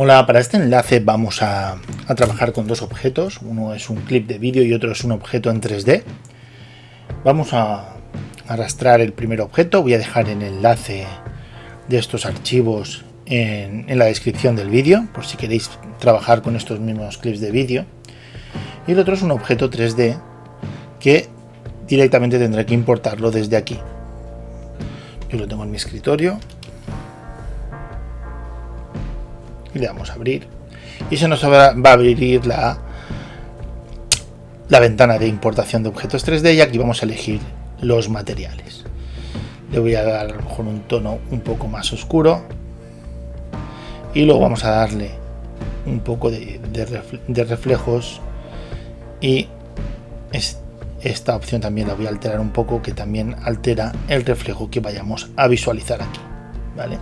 Hola, para este enlace vamos a trabajar con dos objetos. Uno es un clip de vídeo y otro es un objeto en 3D. Vamos a arrastrar el primer objeto. Voy a dejar el enlace de estos archivos en la descripción del vídeo, por si queréis trabajar con estos mismos clips de vídeo. Y el otro es un objeto 3D que directamente tendré que importarlo desde aquí. Yo lo tengo en mi escritorio. Y le damos a abrir y se nos va a abrir la ventana de importación de objetos 3D, y aquí vamos a elegir los materiales. Le voy a dar a lo mejor un tono un poco más oscuro y luego vamos a darle un poco de reflejos, y esta opción también la voy a alterar un poco, que también altera el reflejo que vayamos a visualizar aquí, ¿vale?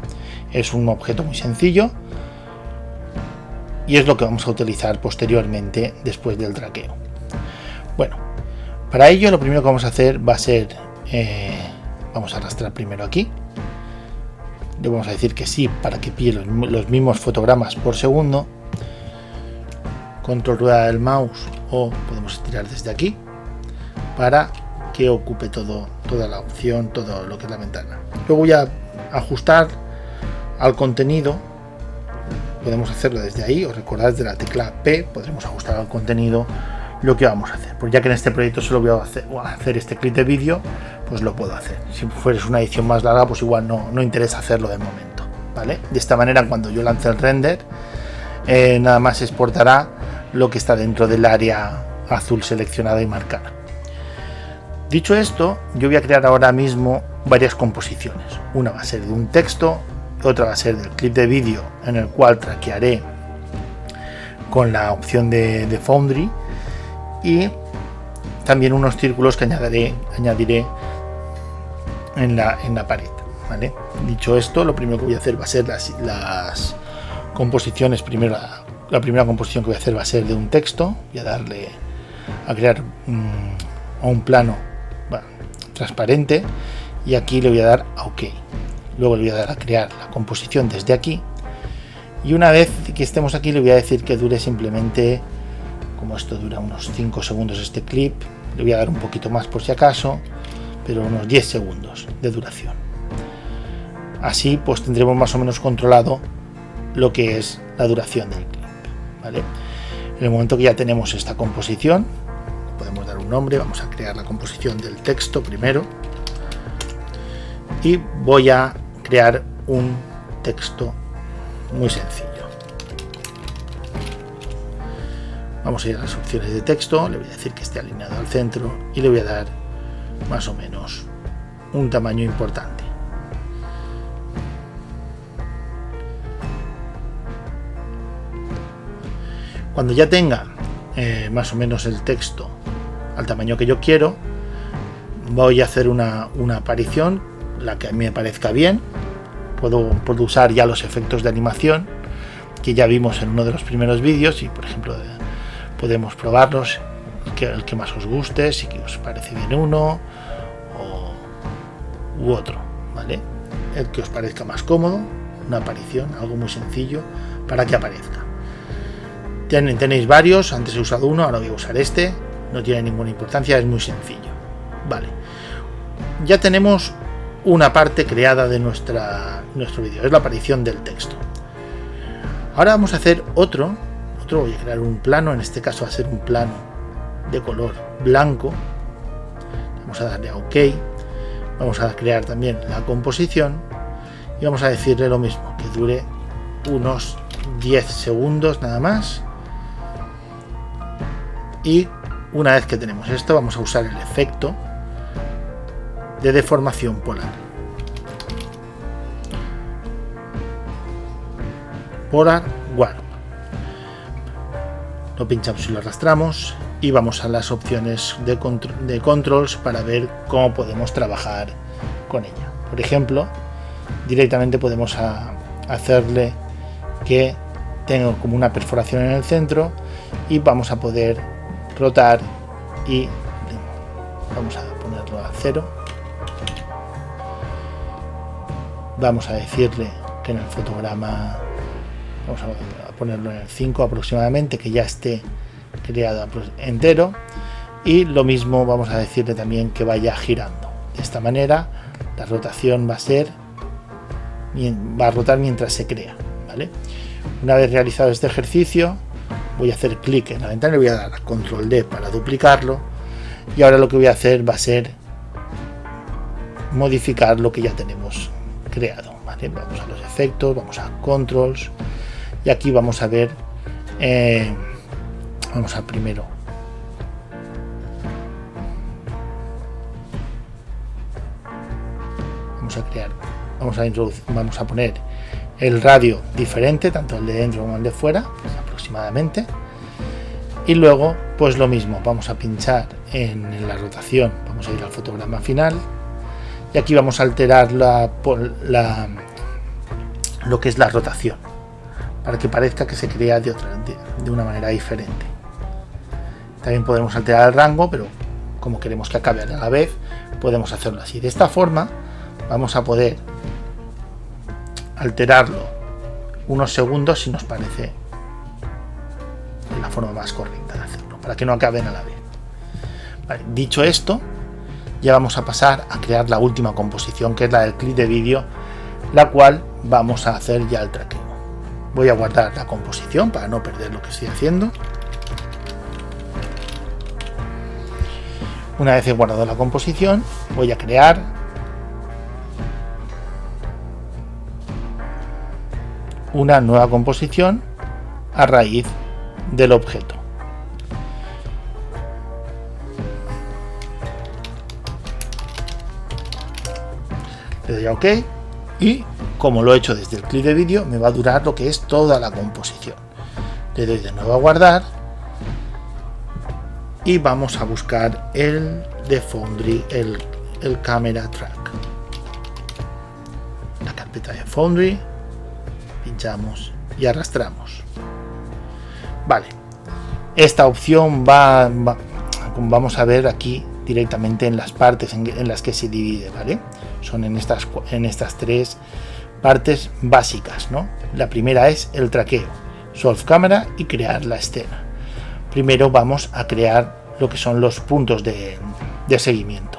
Es un objeto muy sencillo y es lo que vamos a utilizar posteriormente después del traqueo. Bueno, para ello lo primero que vamos a hacer va a ser, vamos a arrastrar primero aquí. Le vamos a decir que sí para que pille los mismos fotogramas por segundo. Control rueda del mouse, o podemos estirar desde aquí para que ocupe toda la opción, todo lo que es la ventana. Luego voy a ajustar al contenido. Podemos hacerlo desde ahí, os recordáis de la tecla P, podremos ajustar al contenido lo que vamos a hacer. Pues ya que en este proyecto solo voy a hacer este clip de vídeo, pues lo puedo hacer. Si fuera una edición más larga, pues igual no interesa hacerlo de momento, ¿vale? De esta manera, cuando yo lance el render, nada más exportará lo que está dentro del área azul seleccionada y marcada. Dicho esto, yo voy a crear ahora mismo varias composiciones. Una va a ser de un texto, otra va a ser del clip de vídeo, en el cual traquearé con la opción de Foundry, y también unos círculos que añadiré en la pared, ¿vale? Dicho esto, lo primero que voy a hacer va a ser las composiciones. Primero, la primera composición que voy a hacer va a ser de un texto. Voy a darle a crear a un plano transparente, y aquí le voy a dar a OK. Luego le voy a dar a crear la composición desde aquí, y una vez que estemos aquí le voy a decir que dure simplemente, como esto dura unos 5 segundos este clip, le voy a dar un poquito más por si acaso, pero unos 10 segundos de duración. Así pues tendremos más o menos controlado lo que es la duración del clip, ¿vale? En el momento que ya tenemos esta composición, podemos dar un nombre. Vamos a crear la composición del texto primero, y voy a crear un texto muy sencillo. Vamos a ir a las opciones de texto, le voy a decir que esté alineado al centro y le voy a dar más o menos un tamaño importante. Cuando ya tenga más o menos el texto al tamaño que yo quiero, voy a hacer una aparición, la que a mí me parezca bien. Puedo usar ya los efectos de animación que ya vimos en uno de los primeros vídeos, y por ejemplo podemos probarlos, el que más os guste, si os parece bien uno u otro, ¿vale? El que os parezca más cómodo, una aparición, algo muy sencillo para que aparezca. Tenéis varios, antes he usado uno, ahora voy a usar este, no tiene ninguna importancia, es muy sencillo, ¿vale? Ya tenemos una parte creada de nuestro vídeo, es la aparición del texto. Ahora vamos a hacer otro, voy a crear un plano, en este caso va a ser un plano de color blanco. Vamos a darle a OK, vamos a crear también la composición y vamos a decirle lo mismo, que dure unos 10 segundos nada más. Y una vez que tenemos esto, vamos a usar el efecto de deformación polar. Polar Warp. Lo pinchamos y lo arrastramos, y vamos a las opciones de controls para ver cómo podemos trabajar con ella. Por ejemplo, directamente podemos hacerle que tenga como una perforación en el centro, y vamos a poder rotar, y vamos a ponerlo a 0. Vamos a decirle que en el fotograma Vamos a ponerlo en el 5 aproximadamente, que ya esté creado entero. Y lo mismo vamos a decirle también que vaya girando. De esta manera la rotación va a rotar mientras se crea, ¿vale? Una vez realizado este ejercicio, voy a hacer clic en la ventana y voy a dar a control D para duplicarlo. Y ahora lo que voy a hacer va a ser modificar lo que ya tenemos creado, ¿vale? Vamos a los efectos, vamos a controls y aquí vamos a ver, vamos a primero vamos a poner el radio diferente, tanto el de dentro como el de fuera, pues aproximadamente. Y luego pues lo mismo, vamos a pinchar en la rotación, vamos a ir al fotograma final y aquí vamos a alterar lo que es la rotación para que parezca que se crea de una manera diferente. También podemos alterar el rango, pero como queremos que acabe a la vez, podemos hacerlo así. De esta forma vamos a poder alterarlo unos segundos si nos parece la forma más correcta de hacerlo, para que no acaben a la vez. Vale, dicho esto, ya vamos a pasar a crear la última composición, que es la del clip de vídeo, la cual vamos a hacer ya el traqueo. Voy a guardar la composición para no perder lo que estoy haciendo. Una vez he guardado la composición, voy a crear una nueva composición a raíz del objeto. Le doy a OK y como lo he hecho desde el clip de vídeo me va a durar lo que es toda la composición. Le doy de nuevo a guardar y vamos a buscar el de Foundry, el Camera Track, la carpeta de Foundry, pinchamos y arrastramos. Vale, esta opción vamos a ver aquí directamente en las partes en las que se divide, ¿vale? Son en estas tres partes básicas, ¿no? La primera es el traqueo, Solve Camera y crear la escena. Primero vamos a crear lo que son los puntos de seguimiento.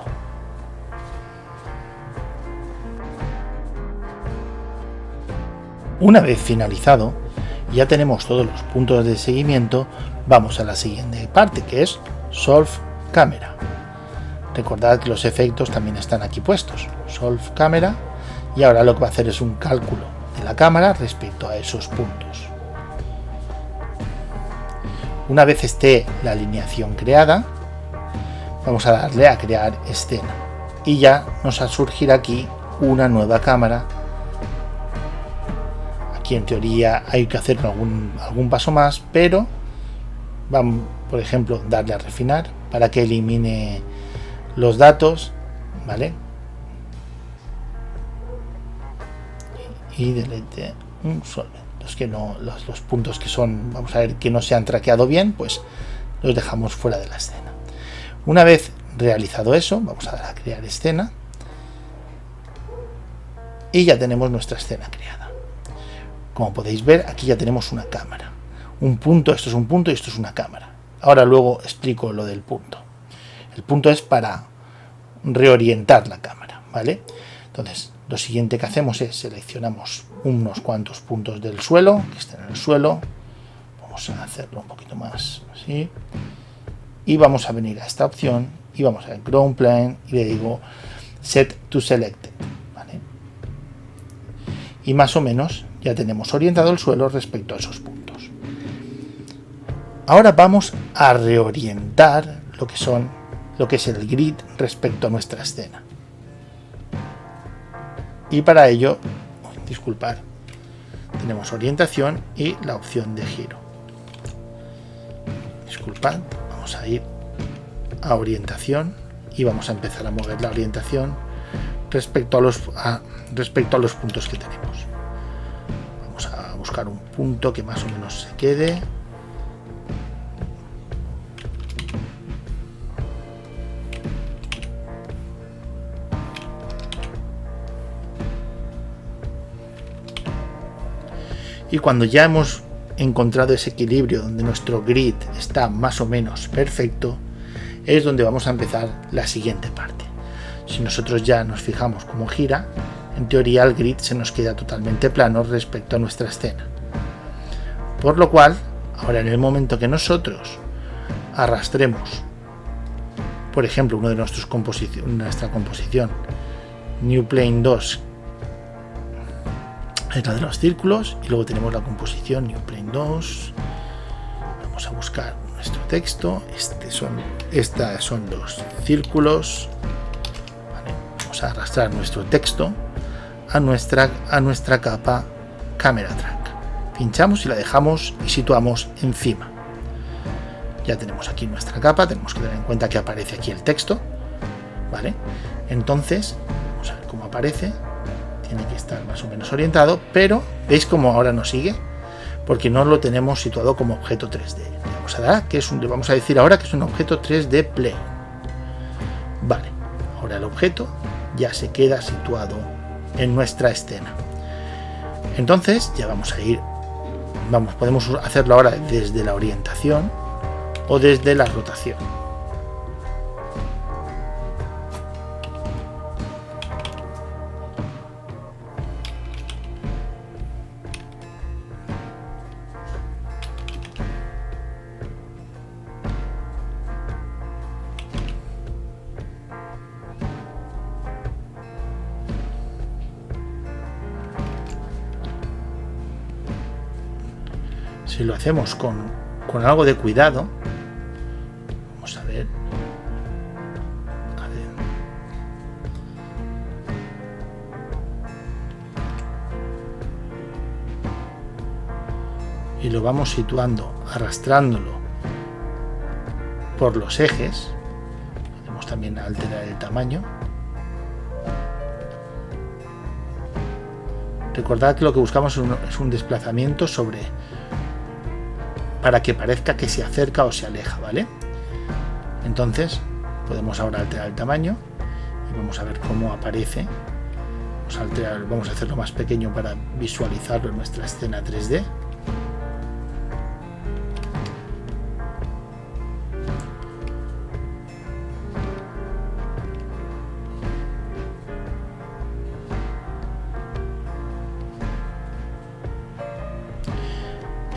Una vez finalizado, ya tenemos todos los puntos de seguimiento, vamos a la siguiente parte, que es Solve Camera. Recordad que los efectos también están aquí puestos, Solve Camera, y ahora lo que va a hacer es un cálculo de la cámara respecto a esos puntos. Una vez esté la alineación creada, vamos a darle a crear escena y ya nos va a surgir aquí una nueva cámara. Aquí en teoría hay que hacer algún paso más, pero vamos, por ejemplo, darle a refinar para que elimine los datos, ¿vale? Y delete un solvent. Los puntos que son, vamos a ver, que no se han traqueado bien, pues los dejamos fuera de la escena. Una vez realizado eso, vamos a dar a crear escena y ya tenemos nuestra escena creada. Como podéis ver, aquí ya tenemos una cámara, un punto, esto es un punto y esto es una cámara. Ahora luego explico lo del punto. El punto es para reorientar la cámara, ¿vale? Entonces, lo siguiente que hacemos es seleccionamos unos cuantos puntos del suelo, que estén en el suelo. Vamos a hacerlo un poquito más así. Y vamos a venir a esta opción y vamos a Ground Plane y le digo Set to Selected, ¿vale? Y más o menos ya tenemos orientado el suelo respecto a esos puntos. Ahora vamos a reorientar lo que es el grid respecto a nuestra escena. Y para ello, disculpad, tenemos orientación y la opción de giro. Disculpad, vamos a ir a orientación y vamos a empezar a mover la orientación respecto a los puntos que tenemos. Vamos a buscar un punto que más o menos se quede. Y cuando ya hemos encontrado ese equilibrio donde nuestro grid está más o menos perfecto, es donde vamos a empezar la siguiente parte. Si nosotros ya nos fijamos cómo gira, en teoría el grid se nos queda totalmente plano respecto a nuestra escena. Por lo cual, ahora en el momento que nosotros arrastremos, por ejemplo, uno de nuestra composición, New Plane 2, es la de los círculos, y luego tenemos la composición New Plane 2. Vamos a buscar nuestro texto. Estos son los círculos. Vale, vamos a arrastrar nuestro texto a nuestra capa Camera Track. Pinchamos y la dejamos y situamos encima. Ya tenemos aquí nuestra capa. Tenemos que tener en cuenta que aparece aquí el texto. Vale, entonces vamos a ver cómo aparece. Tiene que estar más o menos orientado, pero veis cómo ahora nos sigue, porque no lo tenemos situado como objeto 3D. Vamos a decir ahora que es un objeto 3D plane. Vale, ahora el objeto ya se queda situado en nuestra escena. Entonces ya vamos a ir, podemos hacerlo ahora desde la orientación o desde la rotación. Si lo hacemos con algo de cuidado, vamos a ver. Y lo vamos situando, arrastrándolo por los ejes. Podemos también alterar el tamaño. Recordad que lo que buscamos es un desplazamiento para que parezca que se acerca o se aleja, ¿vale? Entonces podemos ahora alterar el tamaño y vamos a ver cómo aparece. Vamos a hacerlo más pequeño para visualizarlo en nuestra escena 3D.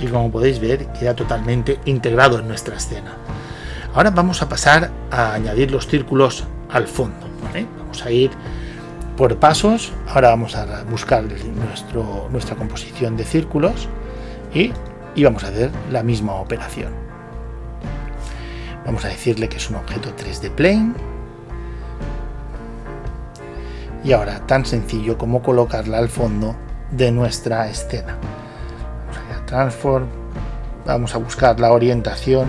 Y como podéis ver, queda totalmente integrado en nuestra escena. Ahora vamos a pasar a añadir los círculos al fondo, ¿vale? Vamos a ir por pasos. Ahora vamos a buscar nuestra composición de círculos y vamos a hacer la misma operación. Vamos a decirle que es un objeto 3D plane. Y ahora tan sencillo como colocarla al fondo de nuestra escena. Transform, vamos a buscar la orientación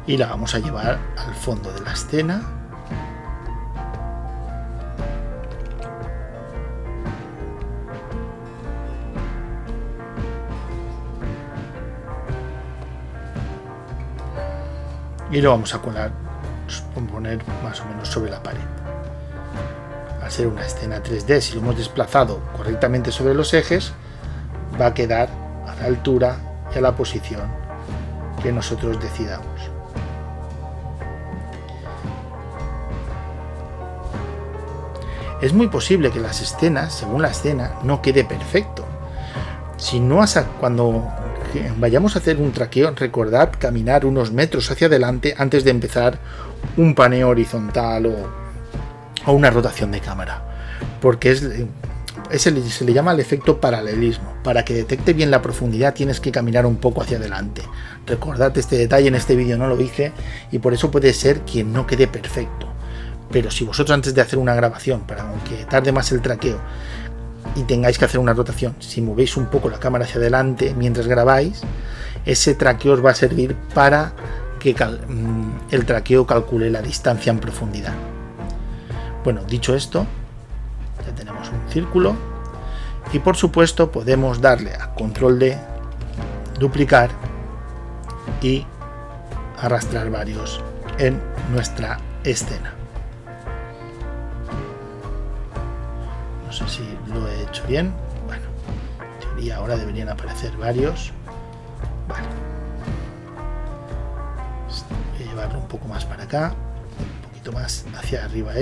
y la vamos a llevar al fondo de la escena. Y lo vamos a poner más o menos sobre la pared. Al ser una escena 3D, si lo hemos desplazado correctamente sobre los ejes, va a quedar a la altura y a la posición que nosotros decidamos. Es muy posible que las escenas, según la escena, no quede perfecto. Si no cuando vayamos a hacer un traqueo, recordad caminar unos metros hacia adelante antes de empezar un paneo horizontal o una rotación de cámara, porque se le llama el efecto paralelismo. Para que detecte bien la profundidad tienes que caminar un poco hacia adelante. Recordad este detalle, en este vídeo no lo hice y por eso puede ser que no quede perfecto. Pero si vosotros antes de hacer una grabación, para aunque tarde más el traqueo y tengáis que hacer una rotación, si movéis un poco la cámara hacia adelante mientras grabáis, ese traqueo os va a servir para que el traqueo calcule la distancia en profundidad. Bueno, dicho esto, ya tenemos un círculo y por supuesto podemos darle a control D, duplicar y arrastrar varios en nuestra escena. No sé si lo he hecho bien. Bueno, en teoría ahora deberían aparecer varios. Vale. Voy a llevarlo un poco más para acá, un poquito más hacia arriba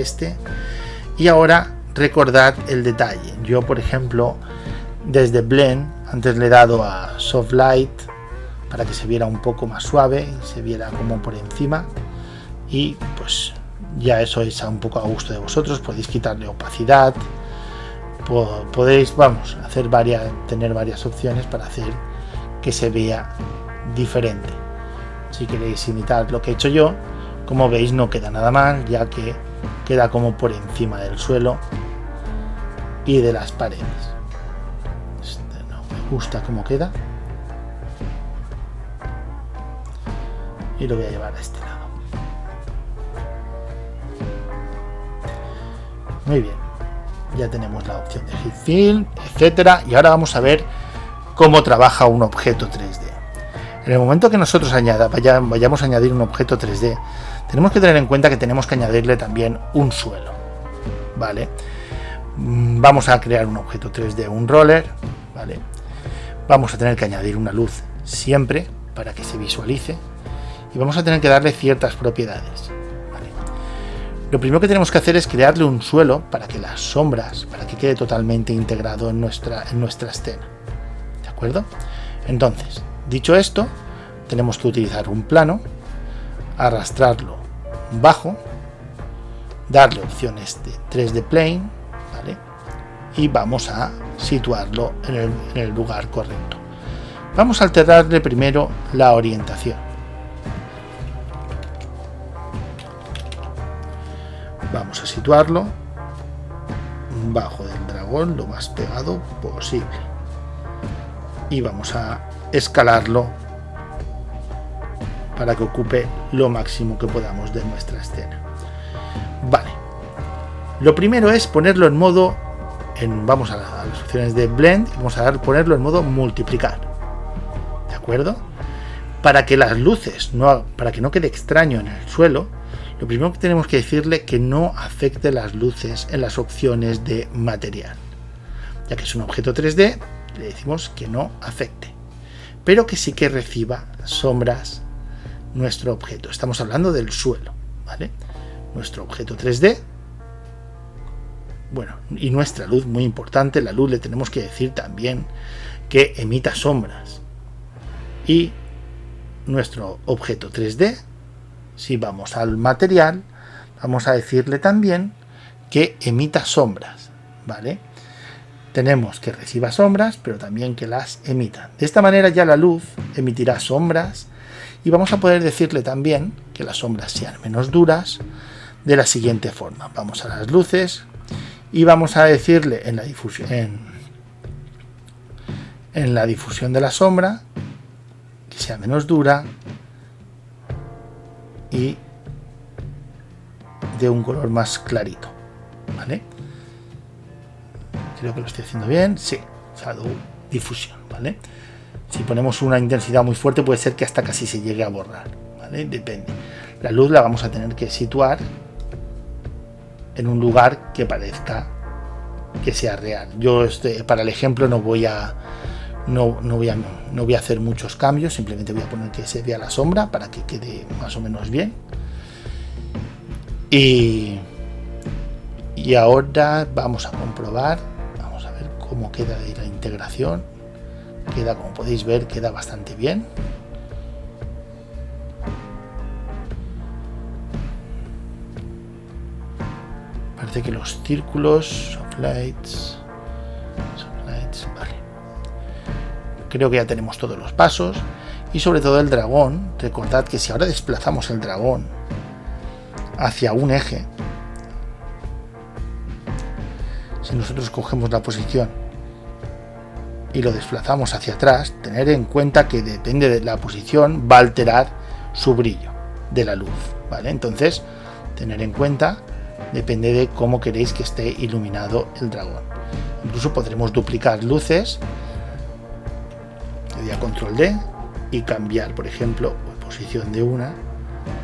y ahora recordad el detalle. Yo, por ejemplo, desde Blend antes le he dado a Soft Light para que se viera un poco más suave y se viera como por encima, y pues ya eso es un poco a gusto de vosotros. Podéis quitarle opacidad, podéis, vamos, tener varias opciones para hacer que se vea diferente. Si queréis imitar lo que he hecho yo, como veis no queda nada mal, ya que queda como por encima del suelo y de las paredes. No me gusta cómo queda y lo voy a llevar a este lado. Muy bien, ya tenemos la opción de Heat Fill, etcétera, y ahora vamos a ver cómo trabaja un objeto 3D. En el momento que nosotros vayamos a añadir un objeto 3D, tenemos que tener en cuenta que tenemos que añadirle también un suelo, ¿vale? Vamos a crear un objeto 3D, un roller, ¿vale? Vamos a tener que añadir una luz siempre para que se visualice y vamos a tener que darle ciertas propiedades, ¿vale? Lo primero que tenemos que hacer es crearle un suelo para que las sombras, para que quede totalmente integrado en nuestra escena, ¿de acuerdo? Entonces, dicho esto, tenemos que utilizar un plano, arrastrarlo bajo, darle opciones de 3D Plane, ¿vale? Y vamos a situarlo en el lugar correcto. Vamos a alterarle primero la orientación. Vamos a situarlo bajo del dragón, lo más pegado posible. Y vamos a escalarlo para que ocupe lo máximo que podamos de nuestra escena. Vale, lo primero es ponerlo en modo, vamos a las opciones de Blend y vamos a ponerlo en modo multiplicar, ¿de acuerdo? Para que las luces, para que no quede extraño en el suelo, lo primero que tenemos que decirle que no afecte las luces en las opciones de material. Ya que es un objeto 3D, le decimos que no afecte, pero que sí que reciba sombras nuestro objeto. Estamos hablando del suelo, ¿vale? Nuestro objeto 3D, bueno, y nuestra luz, muy importante, la luz le tenemos que decir también que emita sombras. Y nuestro objeto 3D, si vamos al material, vamos a decirle también que emita sombras, ¿vale? Tenemos que reciba sombras, pero también que las emita. De esta manera ya la luz emitirá sombras y vamos a poder decirle también que las sombras sean menos duras de la siguiente forma. Vamos a las luces y vamos a decirle en la difusión de la sombra que sea menos dura y de un color más clarito, ¿vale? Creo que lo estoy haciendo bien. Sí, shadow difusión, ¿vale? Si ponemos una intensidad muy fuerte puede ser que hasta casi se llegue a borrar, ¿vale? Depende. La luz la vamos a tener que situar en un lugar que parezca que sea real. Yo para el ejemplo no voy a hacer muchos cambios, simplemente voy a poner que se vea la sombra para que quede más o menos bien. Y ahora vamos a comprobar, vamos a ver cómo queda de la integración. Queda, como podéis ver, queda bastante bien. Parece que los círculos, soft lights, vale. Creo que ya tenemos todos los pasos y sobre todo el dragón. Recordad que si ahora desplazamos el dragón hacia un eje, si nosotros cogemos la posición y lo desplazamos hacia atrás, tener en cuenta que depende de la posición va a alterar su brillo de la luz, ¿vale? Entonces, tener en cuenta, depende de cómo queréis que esté iluminado el dragón. Incluso podremos duplicar luces, le doy a control D y cambiar, por ejemplo, posición de una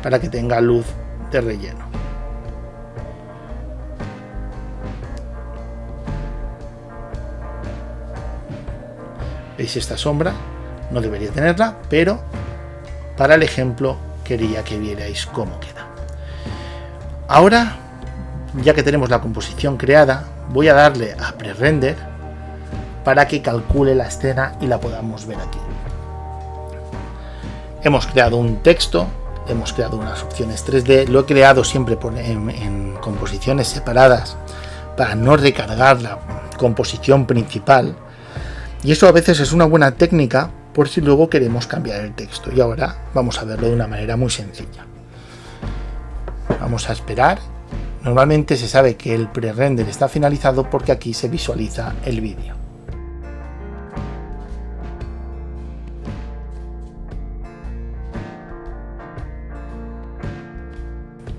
para que tenga luz de relleno. ¿Veis esta sombra? No debería tenerla, pero para el ejemplo quería que vierais cómo queda. Ahora, ya que tenemos la composición creada, voy a darle a pre-render para que calcule la escena y la podamos ver aquí. Hemos creado un texto, hemos creado unas opciones 3D, lo he creado siempre en composiciones separadas para no recargar la composición principal, y eso a veces es una buena técnica por si luego queremos cambiar el texto. Y ahora vamos a verlo de una manera muy sencilla. Vamos a esperar. Normalmente se sabe que el pre-render está finalizado porque aquí se visualiza el vídeo.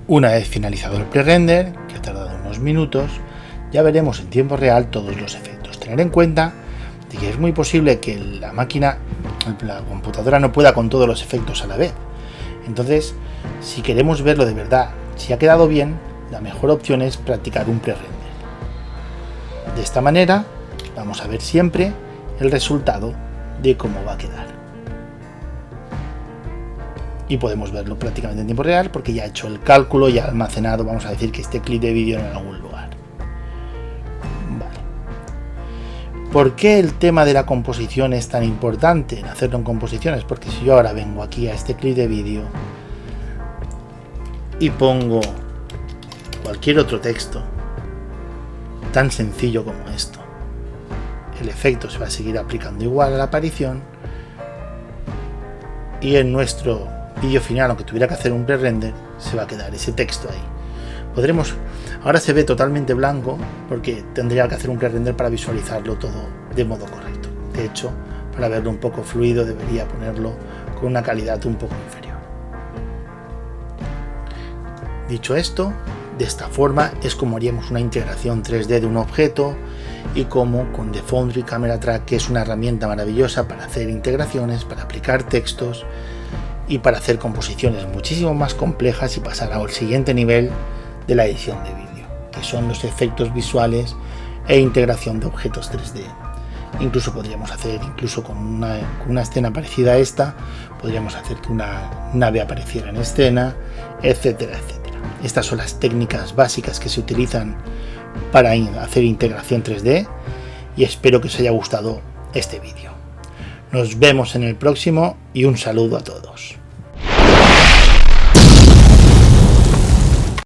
Una vez finalizado el pre-render, que ha tardado unos minutos, ya veremos en tiempo real todos los efectos. Tener en cuenta de que es muy posible que la máquina, la computadora, no pueda con todos los efectos a la vez. Entonces, si queremos verlo de verdad, si ha quedado bien, la mejor opción es practicar un pre-render. De esta manera vamos a ver siempre el resultado de cómo va a quedar. Y podemos verlo prácticamente en tiempo real porque ya ha hecho el cálculo, ya ha almacenado, vamos a decir, que este clip de vídeo en algún lugar. Vale. ¿Por qué el tema de la composición es tan importante en hacerlo en composiciones? Porque si yo ahora vengo aquí a este clip de vídeo y pongo cualquier otro texto tan sencillo como esto, el efecto se va a seguir aplicando igual a la aparición, y en nuestro vídeo final, aunque tuviera que hacer un pre-render, se va a quedar ese texto ahí. Ahora se ve totalmente blanco porque tendría que hacer un pre-render para visualizarlo todo de modo correcto. De hecho, para verlo un poco fluido debería ponerlo con una calidad un poco inferior. Dicho esto, de esta forma es como haríamos una integración 3D de un objeto, y como con The Foundry Camera Track, que es una herramienta maravillosa para hacer integraciones, para aplicar textos y para hacer composiciones muchísimo más complejas y pasar al siguiente nivel de la edición de vídeo, que son los efectos visuales e integración de objetos 3D. Incluso podríamos hacer, con una escena parecida a esta, podríamos hacer que una nave apareciera en escena, etcétera, etcétera. Estas son las técnicas básicas que se utilizan para hacer integración 3D, y espero que os haya gustado este vídeo. Nos vemos en el próximo y un saludo a todos.